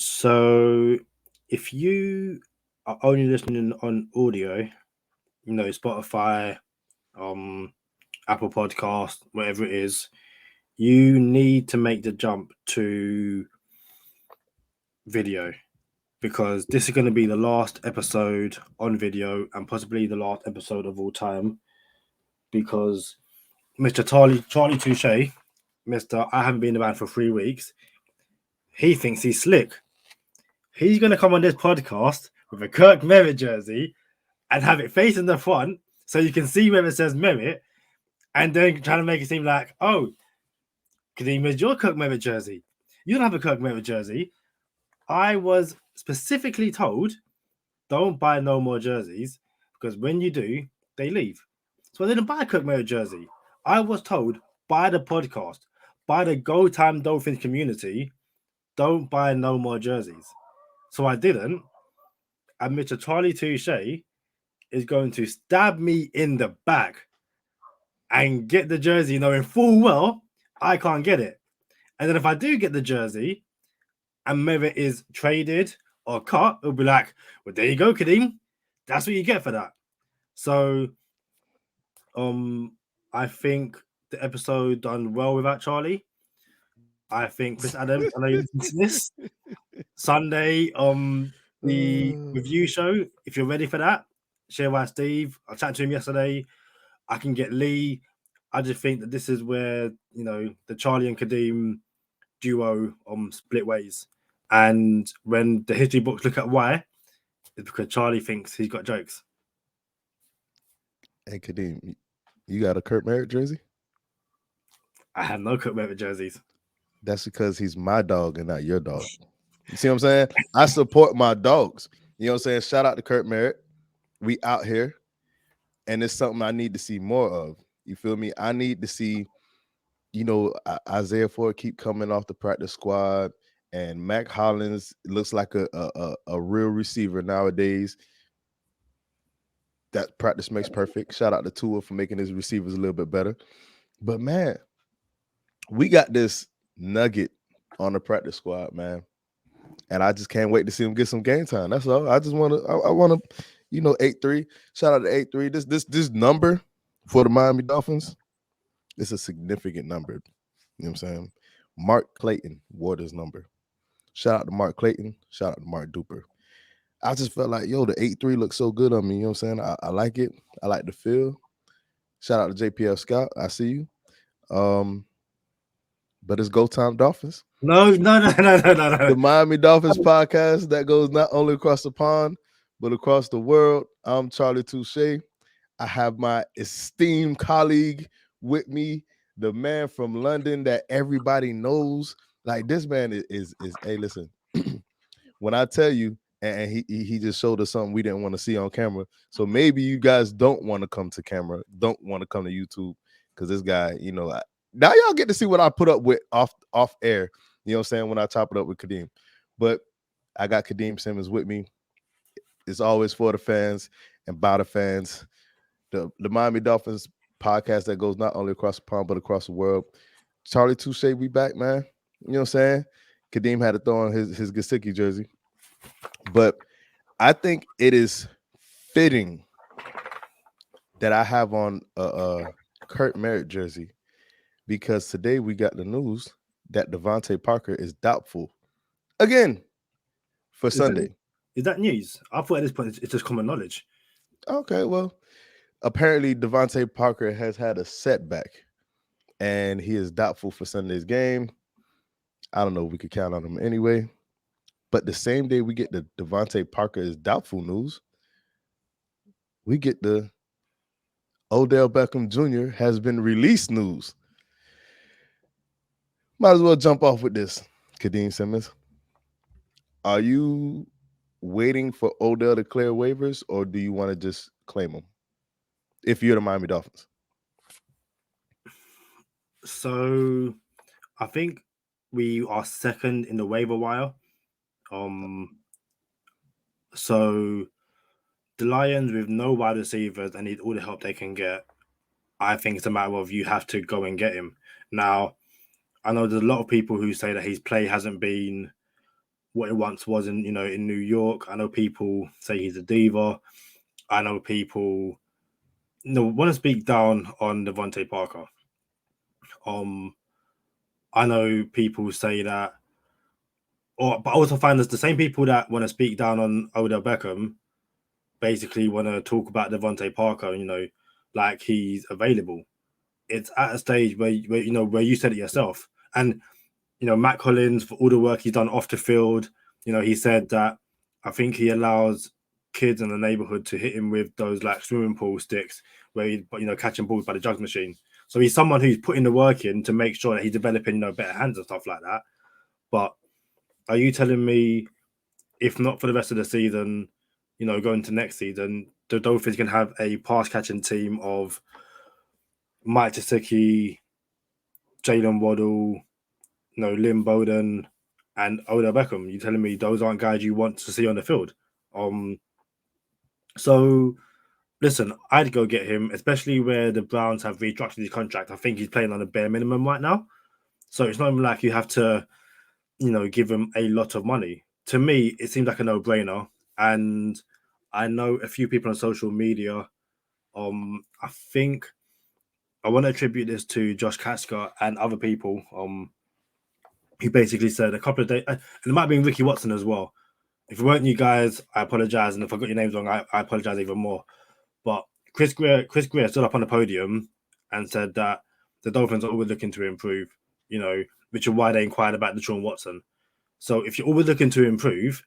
So, if you are only listening on audio, Spotify, um, Apple Podcast, whatever it is, you need to make the jump to video because this is going to be the last episode on video and possibly the last episode of all time because Mr. Charlie Touche, Mr. I haven't been around for 3 weeks, he thinks he's slick. He's going to come on this podcast with a Kirk Merritt jersey and have it facing the front so you can see where it says Merritt and then trying to make it seem like, oh, Kadeem, where's your Kirk Merritt jersey? You don't have a Kirk Merritt jersey. I was specifically told, don't buy no more jerseys because when you do, they leave. So I didn't buy a Kirk Merritt jersey. I was told, buy the podcast, buy the Go Time Dolphins community, don't buy no more jerseys. So I didn't. And Mr. Charlie Touche is going to stab me in the back and get the jersey knowing full well I can't get it. And then if I do get the jersey and Merritt is traded or cut, it'll be like, well, there you go, Kadeem. That's what you get for that. So I think the episode done well without Charlie. I think Chris Adams, I know you listen to this Sunday, the review show. If you're ready for that, share by Steve. I chatted to him yesterday. I can get Lee. I just think that this is where the Charlie and Kadeem duo split ways. And when the history books look at why, it's because Charlie thinks he's got jokes. Hey Kadeem, you got a Kurt Merritt jersey? I have no Kurt Merritt jerseys. That's because he's my dog and not your dog. You see what I'm saying? I support my dogs. You know what I'm saying? Shout out to Kurt Merritt. We out here. And it's something I need to see more of. You feel me? I need to see, Isaiah Ford keep coming off the practice squad. And Mac Hollins looks like a real receiver nowadays. That practice makes perfect. Shout out to Tua for making his receivers a little bit better. But, man, we got this nugget on the practice squad, man. And I just can't wait to see him get some game time. That's all. I just want to, I want to, 8-3. Shout out to 8-3. This number for the Miami Dolphins, it's a significant number. You know what I'm saying? Mark Clayton wore this number. Shout out to Mark Clayton. Shout out to Mark Duper. I just felt like, the 8-3 looks so good on me. You know what I'm saying? I like it. I like the feel. Shout out to JPL Scott. I see you. But it's Go Time Dolphins. No. The Miami Dolphins podcast that goes not only across the pond, but across the world. I'm Charlie Touche. I have my esteemed colleague with me, the man from London that everybody knows. Like, this man is hey, listen, when I tell you, and he just showed us something we didn't want to see on camera. So maybe you guys don't want to come to camera, don't want to come to YouTube, because this guy, now y'all get to see what I put up with off air. You know what I'm saying? When I chop it up with Kadeem. But I got Kadeem Simmons with me. It's always for the fans and by the fans. The Miami Dolphins podcast that goes not only across the pond, but across the world. Charlie Touche, we back, man. You know what I'm saying? Kadeem had to throw on his Gesicki jersey. But I think it is fitting that I have on a Kurt Merritt jersey, because today we got the news that Devante Parker is doubtful again for Sunday. Is that news? I thought at this point it's just common knowledge. Okay, well, apparently Devante Parker has had a setback, and he is doubtful for Sunday's game. I don't know if we could count on him anyway. But the same day we get the Devante Parker is doubtful news, we get the Odell Beckham Jr. has been released news. Might as well jump off with this, Kadeem Simmons. Are you waiting for Odell to clear waivers, or do you want to just claim him if you're the Miami Dolphins? So I think we are second in the waiver wire. So the Lions, with no wide receivers and need all the help they can get, I think it's a matter of you have to go and get him. Now, I know there's a lot of people who say that his play hasn't been what it once was in in New York. I know people say he's a diva. I know people want to speak down on Devante Parker. Um, I know people say that, but I also find there's the same people that want to speak down on Odell Beckham basically want to talk about Devante Parker. Like he's available. It's at a stage where you said it yourself, and Matt Collins, for all the work he's done off the field, he said that I think he allows kids in the neighborhood to hit him with those like swimming pool sticks where he's catching balls by the jug machine. So he's someone who's putting the work in to make sure that he's developing better hands and stuff like that. But are you telling me if not for the rest of the season, going to next season, the Dolphins can have a pass catching team of Mike Gesicki, Jalen Waddle, Lynn Bowden, and Odell Beckham? You telling me those aren't guys you want to see on the field? So listen, I'd go get him, especially where the Browns have restructured his contract. I think he's playing on a bare minimum right now, so it's not even like you have to, give him a lot of money. To me, it seems like a no-brainer, and I know a few people on social media. I think I want to attribute this to Josh Katzker and other people. He basically said a couple of days, and it might have been Ricky Watson as well. If it weren't you guys, I apologize, and if I got your names wrong, I apologize even more. But Chris Greer stood up on the podium and said that the Dolphins are always looking to improve. Which is why they inquired about Deshaun Watson. So if you're always looking to improve,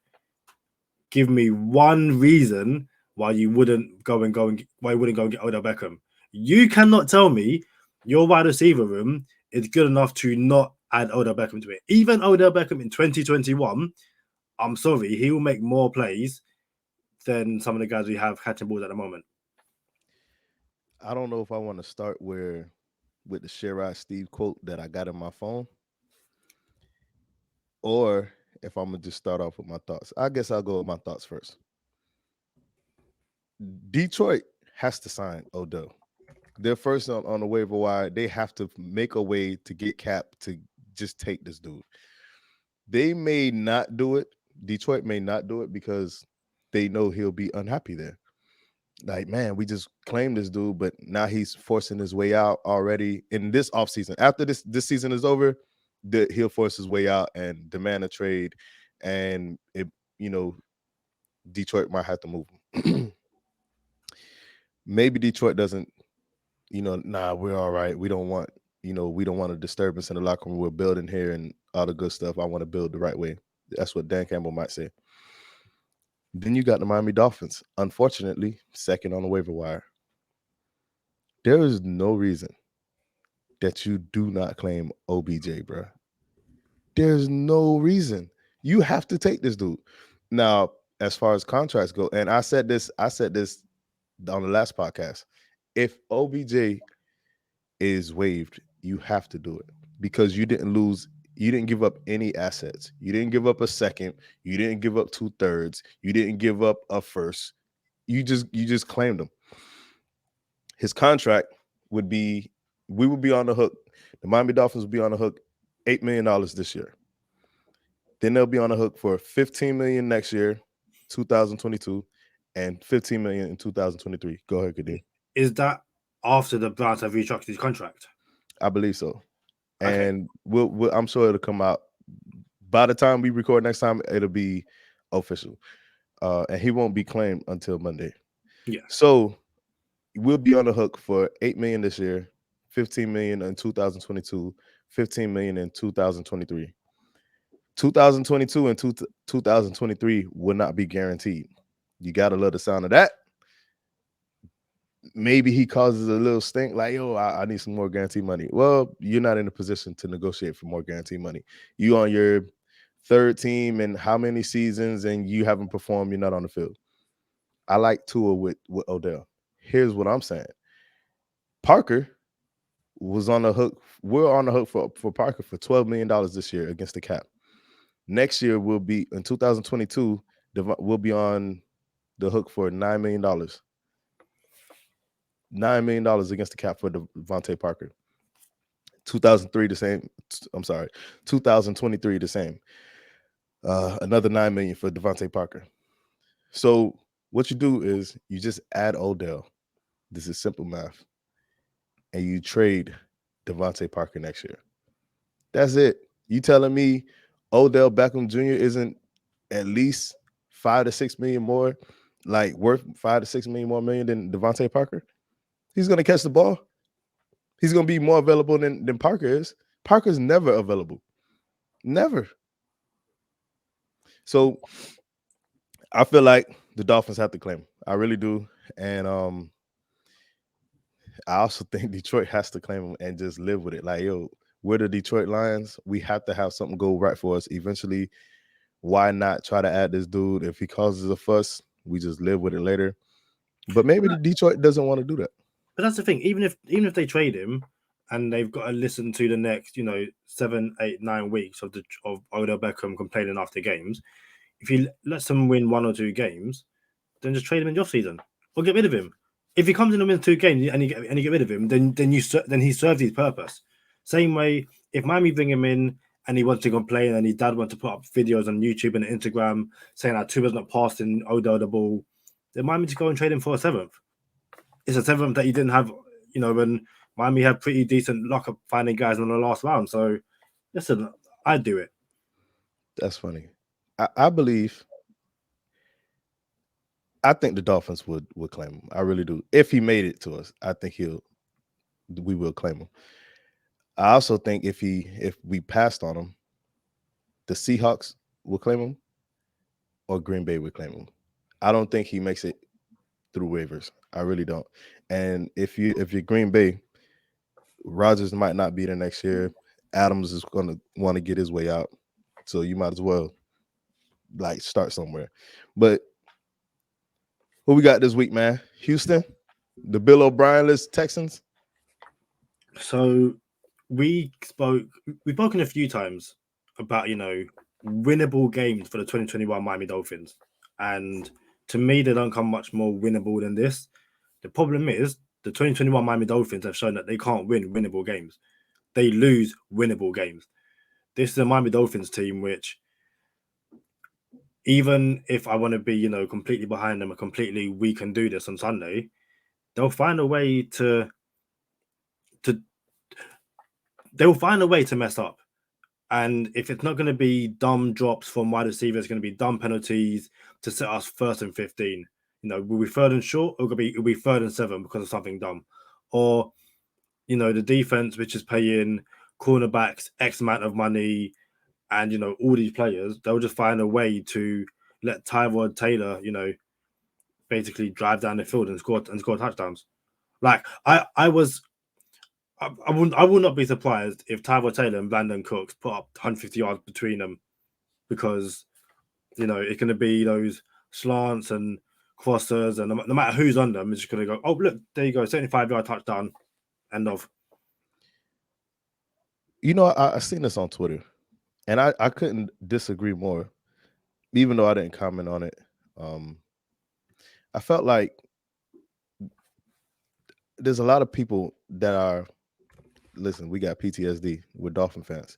give me one reason why you wouldn't go and get Odell Beckham. You cannot tell me your wide receiver room is good enough to not add Odell Beckham to it. Even Odell Beckham in 2021, I'm sorry, he will make more plays than some of the guys we have catching balls at the moment. I don't know if I want to start with the Sherrod Steve quote that I got in my phone, or if I'm gonna just start off with my thoughts. I guess I'll go with my thoughts first. Detroit has to sign Odell. They're first on the waiver wire. They have to make a way to get Cap to just take this dude. They may not do it. Detroit may not do it because they know he'll be unhappy there. Like, man, we just claimed this dude, but now he's forcing his way out already in this offseason. After this season is over, he'll force his way out and demand a trade. And Detroit might have to move him. Maybe Detroit doesn't, nah, we're all right. We don't want a disturbance in the locker room. We're building here and all the good stuff. I want to build the right way. That's what Dan Campbell might say. Then you got the Miami Dolphins. Unfortunately, second on the waiver wire. There is no reason that you do not claim OBJ, bro. There's no reason. You have to take this dude. Now, as far as contracts go, and I said this on the last podcast. If OBJ is waived, you have to do it because you didn't give up any assets. You didn't give up a second. You didn't give up 2/3. You didn't give up a first. You just claimed him. His contract would be, we would be on the hook. The Miami Dolphins would be on the hook $8 million this year. Then they'll be on the hook for $15 million next year, 2022, and $15 million in 2023. Go ahead, Kadeem. Is that after the Browns have restructured his contract? I believe so. Okay. And I'm sure it'll come out by the time we record next time. It'll be official, and he won't be claimed until Monday. Yeah. So we'll be on the hook for $8 million this year, $15 million in 2022, $15 million in 2023. 2022 and 2023 will not be guaranteed. You gotta love the sound of that. Maybe he causes a little stink, like, yo, I need some more guaranteed money. Well, you're not in a position to negotiate for more guaranteed money. You on your third team and how many seasons, and you haven't performed, you're not on the field. I like Tua with Odell. Here's what I'm saying. Parker was on the hook. We're on the hook for Parker for $12 million this year against the cap. Next year will be in 2022. We'll be on the hook for $9 million. $9 million against the cap for Devante Parker. 2003 the same. I'm sorry, 2023 the same. Another $9 million for Devante Parker. So what you do is you just add Odell. This is simple math. And you trade Devante Parker next year. That's it. You telling me Odell Beckham Jr. isn't at least 5 to 6 million more, like worth 5 to 6 million more million than Devante Parker? He's gonna catch the ball. He's gonna be more available than Parker is. Parker's never available. Never. So I feel like the Dolphins have to claim him. I really do. And I also think Detroit has to claim him and just live with it. Like, yo, we're the Detroit Lions. We have to have something go right for us eventually. Why not try to add this dude? If he causes a fuss, we just live with it later. But maybe the Detroit doesn't want to do that. But that's the thing. Even if they trade him, and they've got to listen to the next 7, 8, 9 weeks of Odell Beckham complaining after games, if he lets them win 1 or 2 games, then just trade him in the off season or get rid of him. If he comes in and wins 2 games and you get rid of him, then he serves his purpose. Same way, if Miami bring him in and he wants to complain and his dad wants to put up videos on YouTube and Instagram saying that Tua's not passing Odell the ball, then Miami just go and trade him for a 7th. It's a 7th that you didn't have, when Miami had pretty decent luck of finding guys in the last round. So, listen, I'd do it. That's funny. I think the Dolphins would claim him. I really do. If he made it to us, I think we will claim him. I also think if we passed on him, the Seahawks will claim him or Green Bay would claim him. I don't think he makes it through waivers. I really don't. And if you're Green Bay, Rodgers might not be there next year. Adams is going to want to get his way out. So you might as well start somewhere. But who we got this week, man? Houston, the Bill O'Brien-less Texans. So we've spoken a few times about winnable games for the 2021 Miami Dolphins, and to me they don't come much more winnable than this. The problem is the 2021 Miami Dolphins have shown that they can't win winnable games. They lose winnable games. This is a Miami Dolphins team which, even if I want to be completely behind them and completely we can do this on Sunday, they'll find a way to mess up. And if it's not going to be dumb drops from wide receivers, it's going to be dumb penalties to set us 1st and 15. Will be 3rd and short, or it'll be 3rd and 7 because of something dumb. Or, the defense, which is paying cornerbacks X amount of money and, all these players, they'll just find a way to let Tyrod Taylor, basically drive down the field and score touchdowns. Like, I would not be surprised if Tyrod Taylor and Brandon Cooks put up 150 yards between them, because it's going to be those slants and crossers, and no matter who's on them, it's just going to go, oh look, there you go, 75-yard touchdown, end of. I seen this on Twitter, and I couldn't disagree more, even though I didn't comment on it. I felt like there's a lot of people that are, listen, we got PTSD with Dolphin fans.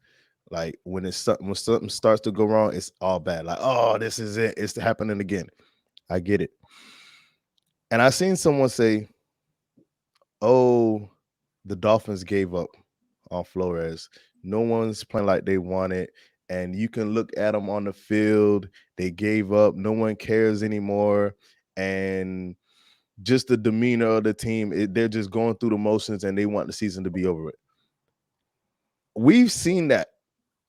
Like when something starts to go wrong, it's all bad. Like, oh, this is it. It's happening again. I get it. And I seen someone say, oh, the Dolphins gave up on Flores. No one's playing like they wanted. And you can look at them on the field. They gave up. No one cares anymore. And just the demeanor of the team, they're just going through the motions and they want the season to be over with. We've seen that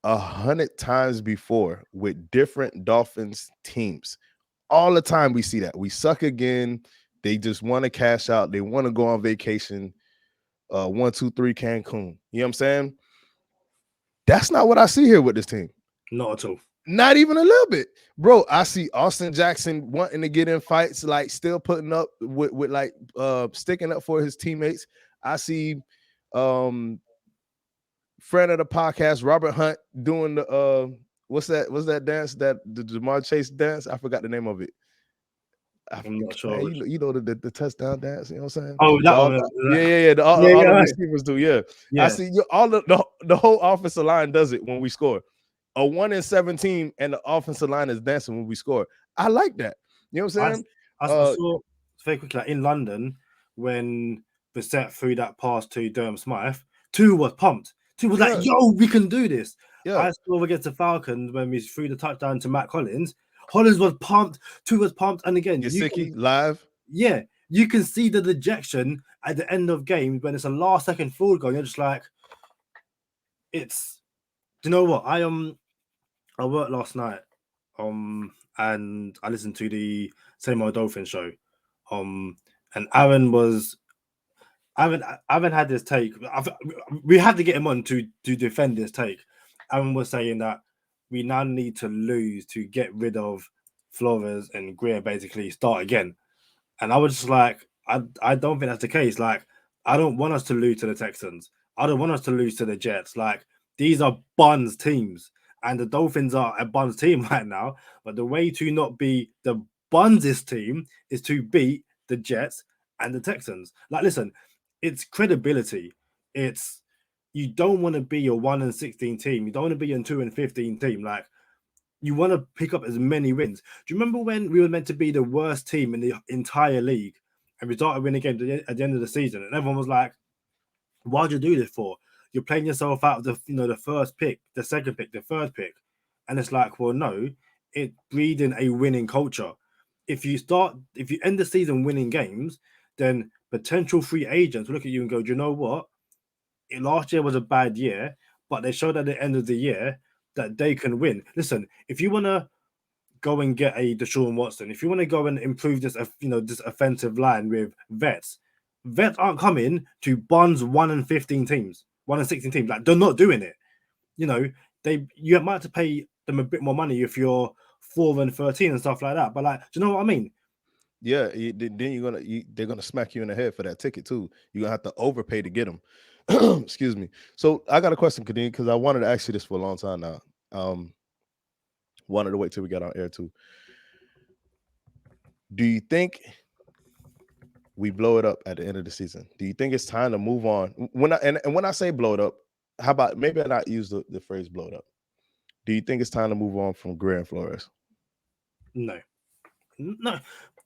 100 times before with different Dolphins teams. All the time we see that. We suck again. They just want to cash out. They want to go on vacation. 1, 2, 3 Cancun. You know what I'm saying? That's not what I see here with this team. Not at all. Not even a little bit. Bro, I see Austin Jackson wanting to get in fights, like still putting up with sticking up for his teammates. I see friend of the podcast, Robert Hunt, doing the what's that dance, that the Jamar Chase dance? I forgot the name of it. I'm not sure. Man, you know the touchdown dance, you know what I'm saying? Oh, that one. Yeah. All the receivers do, yeah. Yeah. I see the whole offensive line does it when we score. a 1-17 and the offensive line is dancing when we score. I like that. You know what I'm saying? I saw very quickly in London when Bissett threw that pass to Durham Smythe. Two was pumped. Two was like, "Yo, we can do this." Yeah. I saw against the Falcons when we threw the touchdown to Matt Collins. Hollins was pumped. Two was pumped, and again, live. Yeah, you can see the dejection at the end of games when it's a last second field goal. You're just like, it's. Do you know what? I worked last night, and I listened to the Same Old Dolphins show, and Aaron had this take. We had to get him on to defend this take. Aaron was saying that we now need to lose to get rid of Flores and Greer, basically start again. And I was just like, I don't think that's the case. Like, I don't want us to lose to the Texans. I don't want us to lose to the Jets. Like, these are Buns teams, and the Dolphins are a Buns team right now. But the way to not be the Buns' team is to beat the Jets and the Texans. Like, listen, it's credibility. It's you don't want to be a 1-16 team. You don't want to be a 2-15 team. Like, you want to pick up as many wins. Do you remember when we were meant to be the worst team in the entire league and we started winning games at the end of the season? And everyone was like, why'd you do this for? You're playing yourself out of the first pick, the second pick, the third pick. And it's like, well, no, it's breeding a winning culture. If you end the season winning games, then potential free agents will look at you and go, do you know what? Last year was a bad year, but they showed at the end of the year that they can win. Listen, if you want to go and get a Deshaun Watson, if you want to go and improve this offensive line with vets aren't coming to Buns 1-15 teams, 1-16 teams. Like, they're not doing it. You might have to pay them a bit more money if you're 4-13 and stuff like that. But like, do you know what I mean? Yeah, then they're gonna smack you in the head for that ticket too. You're gonna have to overpay to get them. Excuse me. So I got a question, Kadeem, because I wanted to ask you this for a long time now. Wanted to wait till we got on air too. Do you think we blow it up at the end of the season? Do you think it's time to move on? When I say blow it up, how about maybe I not use the phrase blow it up? Do you think it's time to move on from Greer and Flores? No.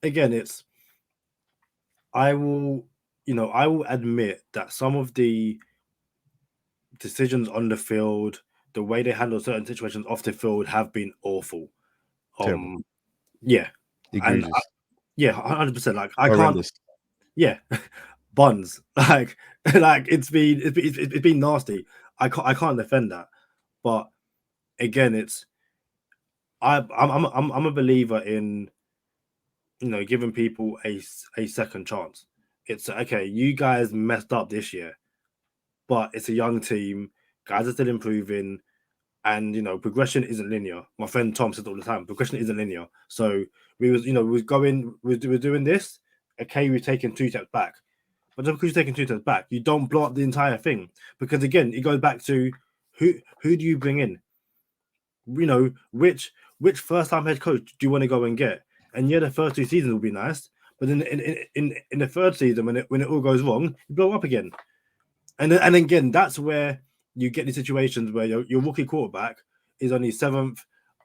Again, I will admit that some of the decisions on the field, the way they handle certain situations off the field have been awful. Yeah. Egregious. And 100%. Like, I Horrendous. can't. Yeah, Buns. Like it's been nasty. I can't defend that. But again, I'm a believer in giving people a second chance. It's okay. You guys messed up this year, but it's a young team. Guys are still improving, and progression isn't linear. My friend Tom says all the time, progression isn't linear. So we were doing this. Okay, we're taking 2 steps back, but just because you're taking 2 steps back, you don't blow up the entire thing. Because again, it goes back to who do you bring in? Which first time head coach do you want to go and get? And the first 2 seasons will be nice, but then in the third season, when it all goes wrong, you blow up again. And again, that's where you get the situations where your rookie quarterback is only 7th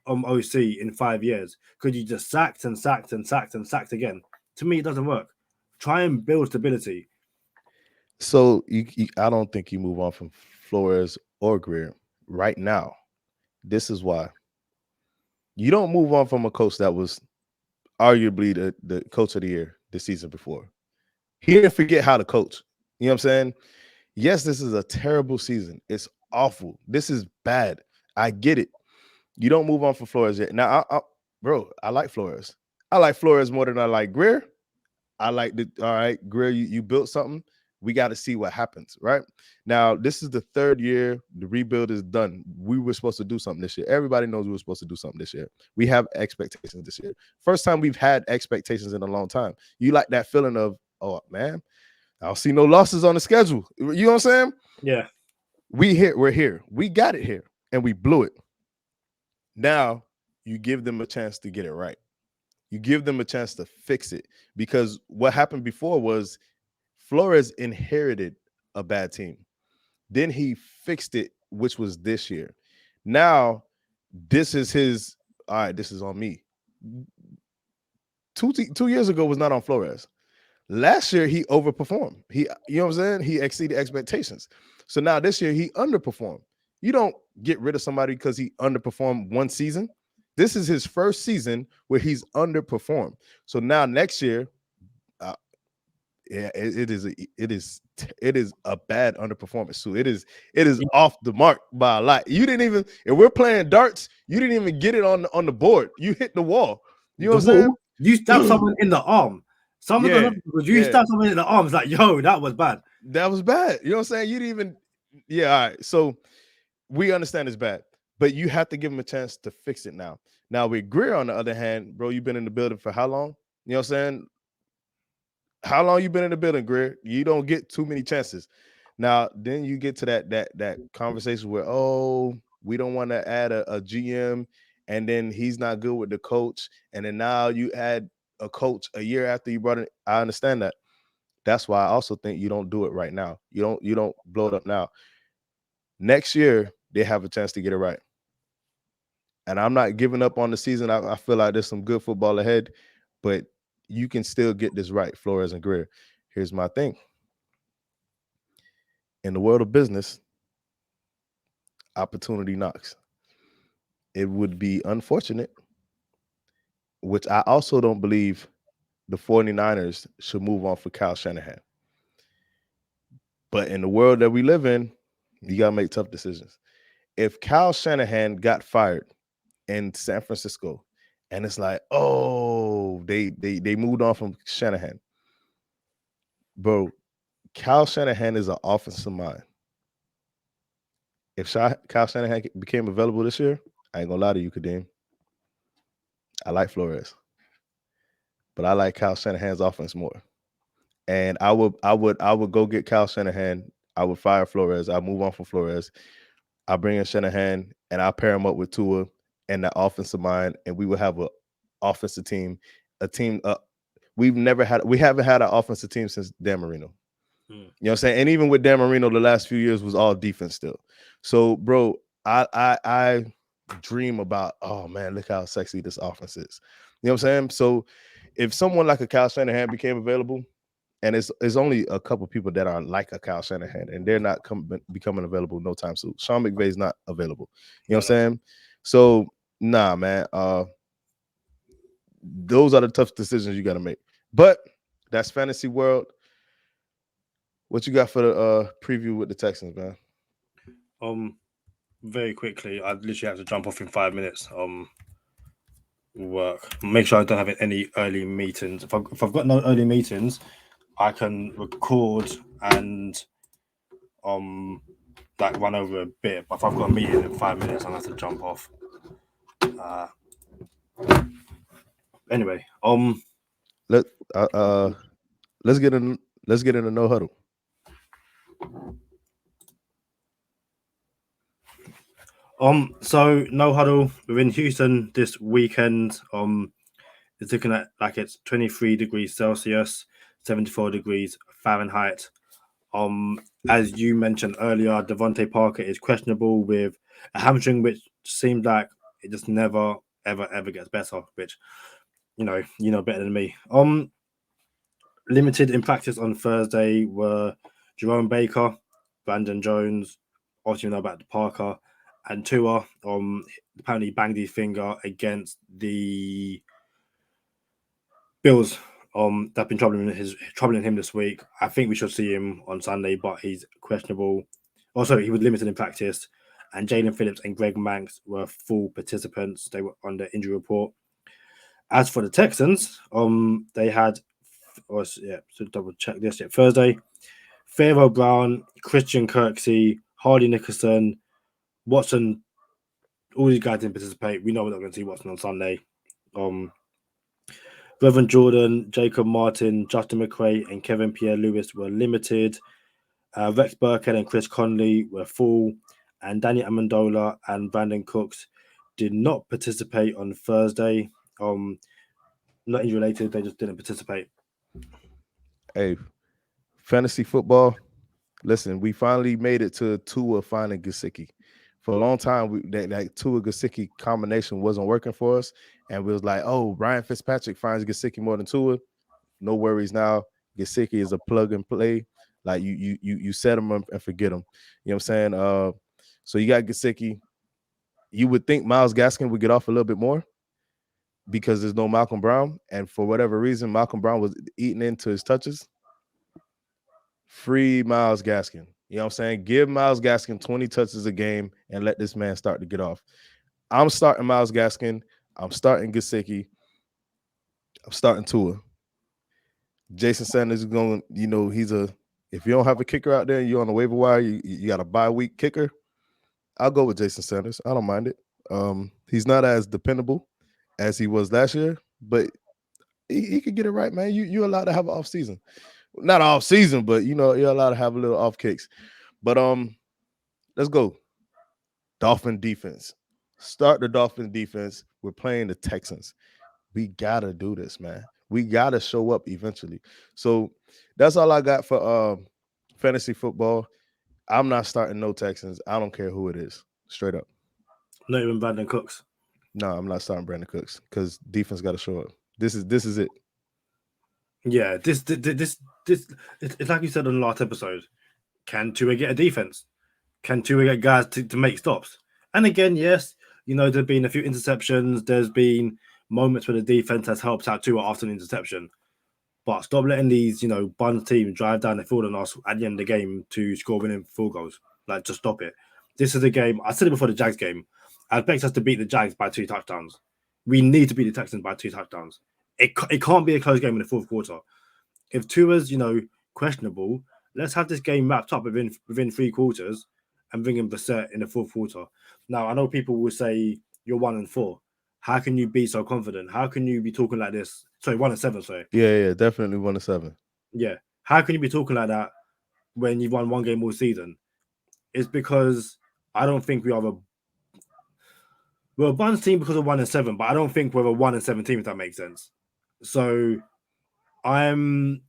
OC in 5 years because you just sacked and sacked and sacked and sacked again. To me, it doesn't work. Try and build stability. So I don't think you move on from Flores or Greer right now. This is why. You don't move on from a coach that was arguably the coach of the year the season before. He didn't forget how to coach. You know what I'm saying? Yes, this is a terrible season. It's awful. This is bad. I get it. You don't move on from Flores yet. Now, I like Flores. I like Flores more than I like Greer. All right, Greer, you built something. We got to see what happens, right? Now, this is the 3rd year. The rebuild is done. We were supposed to do something this year. Everybody knows we were supposed to do something this year. We have expectations this year. First time we've had expectations in a long time. You like that feeling of, oh, man, I don't see no losses on the schedule. You know what I'm saying? Yeah. We're here. We got it here, and we blew it. Now, you give them a chance to get it right. You give them a chance to fix it, because what happened before was Flores inherited a bad team. Then he fixed it, which was this year. Now this is his. All right, this is on me. 2 years ago was not on Flores. Last year he overperformed. You know what I'm saying? He exceeded expectations. So now this year he underperformed. You don't get rid of somebody because he underperformed one season. This is his first season where he's underperformed. So now next year, yeah, it is a bad underperformance. So it is off the mark by a lot. You didn't even, if we're playing darts, you didn't even get it on the board. You hit the wall. You know what I'm saying? You stabbed someone in the arm. Someone Yeah, because you stabbed someone in the arm. It's like, yo, that was bad. That was bad. You know what I'm saying? You didn't even. Yeah, all right. So we understand it's bad, but you have to give him a chance to fix it now. Now with Greer, on the other hand, bro, you've been in the building for how long? You know what I'm saying? How long you been in the building, Greer? You don't get too many chances. Now, then you get to that conversation where, oh, we don't want to add a GM, and then he's not good with the coach, and then now you add a coach a year after you brought it. I understand that. That's why I also think you don't do it right now. You don't blow it up now. Next year, they have a chance to get it right. And I'm not giving up on the season. I feel like there's some good football ahead, but you can still get this right, Flores and Greer. Here's my thing. In the world of business, opportunity knocks. It would be unfortunate, which I also don't believe the 49ers should move on for Kyle Shanahan. But in the world that we live in, you got to make tough decisions. If Kyle Shanahan got fired in San Francisco, and it's like, oh, they moved on from Shanahan. Bro, Kyle Shanahan is an offensive mind. If Kyle Shanahan became available this year, I ain't gonna lie to you, Kadeem. I like Flores, but I like Kyle Shanahan's offense more. And I would go get Kyle Shanahan. I would fire Flores. I move on from Flores. I bring in Shanahan and I pair him up with Tua and the offensive mind, and we will have a offensive team, a team. We haven't had an offensive team since Dan Marino. You know what I'm saying? And even with Dan Marino, the last few years was all defense still. So, bro, I dream about, oh man, look how sexy this offense is. You know what I'm saying? So if someone like a Kyle Shanahan became available, and it's only a couple people that are like a Kyle Shanahan, and they're not becoming available no time soon. Sean McVay's not available. You know what I'm saying? So, nah, man. Those are the tough decisions you got to make. But that's fantasy world. What you got for the preview with the Texans, man? Very quickly, I literally have to jump off in 5 minutes. Work. Make sure I don't have any early meetings. If I've got no early meetings, I can record and like run over a bit. But if I've got a meeting in 5 minutes, I'll have to jump off. Anyway, let's get in. Let's get into no huddle. So no huddle. We're in Houston this weekend. It's looking at like it's 23 degrees Celsius, 74 degrees Fahrenheit. As you mentioned earlier, Devante Parker is questionable with a hamstring, which seems like it just never, ever gets better. Which, you know better than me. Limited in practice on Thursday were Jerome Baker, Brandon Jones, obviously you know about the Parker, and Tua. Apparently banged his finger against the Bills. That's been troubling him this week. I think we should see him on Sunday, but he's questionable. Also, he was limited in practice, and Jalen Phillips and Greg Manx were full participants. They were on the injury report. As for the Texans, they had, so double check this. Thursday, Pharaoh Brown, Christian Kirksey, Hardy Nicholson, Watson. All these guys didn't participate. We know we're not going to see Watson on Sunday. Reverend Jordan, Jacob Martin, Justin McRae, and Kevin Pierre-Louis were limited. Rex Burkhead and Chris Conley were full. And Danny Amendola and Brandon Cooks did not participate on Thursday. Not injury related, they just didn't participate. Hey, fantasy football. Listen, we finally made it to Tua finding Gesicki. For a long time, that Tua Gesicki combination wasn't working for us, and we was like, "Oh, Ryan Fitzpatrick finds Gesicki more than Tua." No worries now. Gesicki is a plug and play. Like you set him and forget him. You know what I'm saying? So you got Gesicki. You would think Myles Gaskin would get off a little bit more because there's no Malcolm Brown, and for whatever reason, Malcolm Brown was eating into his touches. Free Myles Gaskin. You know what I'm saying? Give Myles Gaskin 20 touches a game and let this man start to get off. I'm starting Myles Gaskin. I'm starting Gesicki. I'm starting Tua. Jason Sanders is going, if you don't have a kicker out there, you're on the waiver wire, you got a bye week kicker. I'll go with Jason Sanders. I don't mind it. He's not as dependable as he was last year, but he could get it right, man. You're allowed to have an off season. Not off season, but you're allowed to have a little off kicks. But let's go. Dolphin defense. Start the Dolphin defense. We're playing the Texans. We gotta do this, man. We gotta show up eventually. So that's all I got for fantasy football. I'm not starting no Texans. I don't care who it is. Straight up. Not even Brandon Cooks. No, I'm not starting Brandon Cooks because defense got to show up. This is it. Yeah, this it's like you said on the last episode. Can Tua get a defense? Can Tua get guys to make stops? And again, yes, there's been a few interceptions. There's been moments where the defense has helped out Tua after an interception. But stop letting these, bun teams drive down the field on us at the end of the game to score winning field goals. Like, just stop it. This is a game. I said it before the Jags game. I expect us to beat the Jags by 2 touchdowns. We need to beat the Texans by 2 touchdowns. It can't be a close game in the fourth quarter. If Tua's, questionable, let's have this game wrapped up within 3 quarters and bring in Brissett in the fourth quarter. Now, I know people will say you're 1-4. How can you be so confident? How can you be talking like this? Sorry, 1-7, sorry. Yeah, definitely 1-7. Yeah. How can you be talking like that when you've won one game all season? It's because I don't think we're a Buns team because of 1-7, but I don't think we're a 1-7 team, if that makes sense. So I'm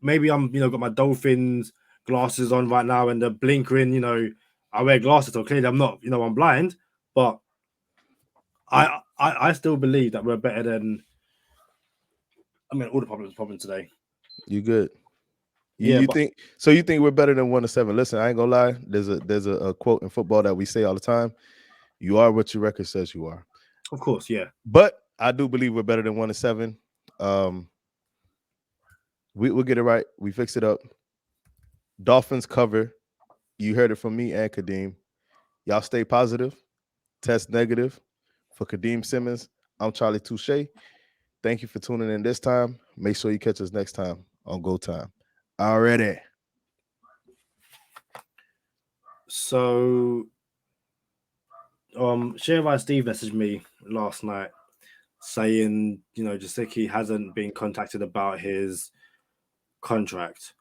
got my Dolphins glasses on right now and the blinkering, I wear glasses, so clearly I'm not, I'm blind, but I still believe that we're better than all the problems today. You good? You think we're better than 1-7? Listen, I ain't gonna lie. There's a quote in football that we say all the time. You are what your record says you are. Of course, yeah. But I do believe we're better than 1-7. We'll get it right. We fix it up. Dolphins cover. You heard it from me and Kadeem. Y'all stay positive. Test negative. For Kadeem Simmons, I'm Charlie Touche. Thank you for tuning in this time. Make sure you catch us next time on Go Time. Already. So, Share Steve messaged me last night saying, Gesicki hasn't been contacted about his contract.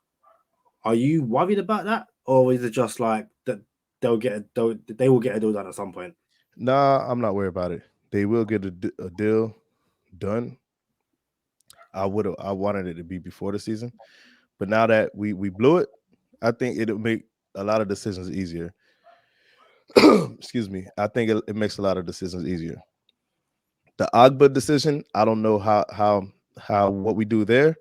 Are you worried about that, or is it just like that they will get a deal done at some point? Nah, I'm not worried about it. They will get a deal done. I wanted it to be before the season, but now that we blew it, I think it'll make a lot of decisions easier. Excuse me. I think it makes a lot of decisions easier. The Agba decision, I don't know how what we do there.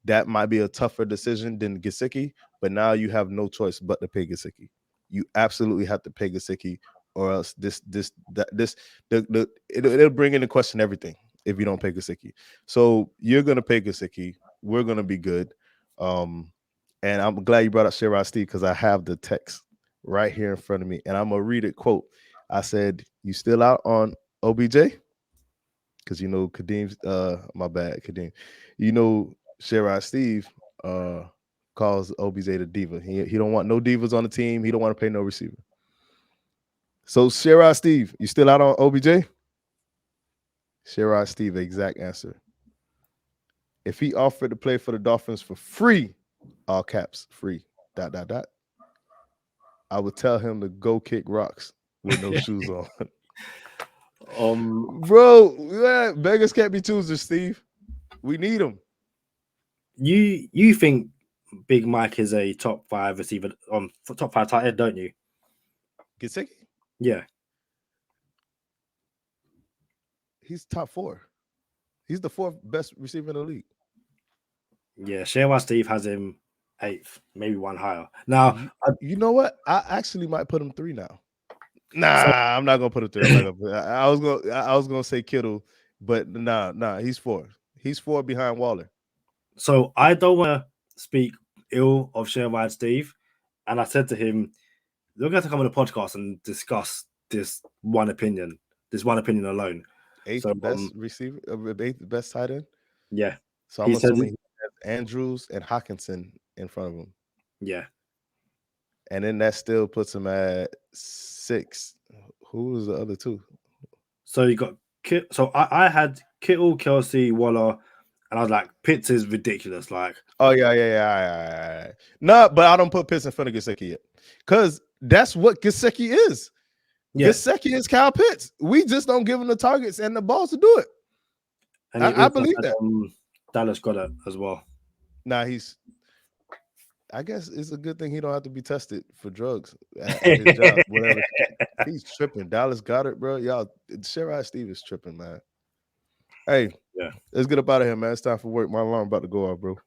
That might be a tougher decision than Gesicki, but now you have no choice but to pay Gesicki. You absolutely have to pay Gesicki, or else it'll bring into question everything if you don't pay Gesicki. So you're gonna pay Gesicki. We're gonna be good. And I'm glad you brought up Sherrod Steve because I have the text right here in front of me, and I'm gonna read it. Quote: I said, "You still out on OBJ?" Because Kadeem's my bad, Kadeem. Sherrod Steve calls OBJ the diva. He don't want no divas on the team. He don't want to pay no receiver. So Sherrod Steve, you still out on OBJ? Sherrod Steve, exact answer. If he offered to play for the Dolphins for free, all caps, free, ... I would tell him to go kick rocks with no shoes on. Bro, beggars can't be choosers, Steve. We need them. You think Big Mike is a top 5 receiver, top 5 tight end, don't you? Gesicki? Yeah. He's top 4. He's the 4th best receiver in the league. Yeah, Sherrod Steve has him 8th, maybe one higher. Now, you know what? I actually might put him 3 now. Nah, so, I'm not gonna put him 3. I'm not gonna. I was gonna say Kittle, but nah. He's 4. He's 4 behind Waller. So I don't want to speak ill of Sherrod Steve, and I said to him, "We're going to come on the podcast and discuss this one opinion alone." 8th So best receiver, 8th best tight end. yeah, So I'm he said, assuming he has Andrews and Hawkinson in front of him. yeah. And then that still puts him at 6. Who was the other 2? So you got so I had Kittle, Kelsey, Waller, and I was like, Pitts is ridiculous. Like, oh yeah. No, but I don't put Pitts in front of Gesicki yet, because that's what Gesicki is. yeah, Gesicki is Kyle Pitts. We just don't give him the targets and the balls to do it. and I believe that. Dallas got it as well. Nah, I guess it's a good thing he don't have to be tested for drugs at his job. Whatever. He's tripping. Dallas got it, bro. Y'all, Sherrod Steve is tripping, man. Hey, Yeah, let's get up out of here, man. It's time for work. My alarm about to go off, bro.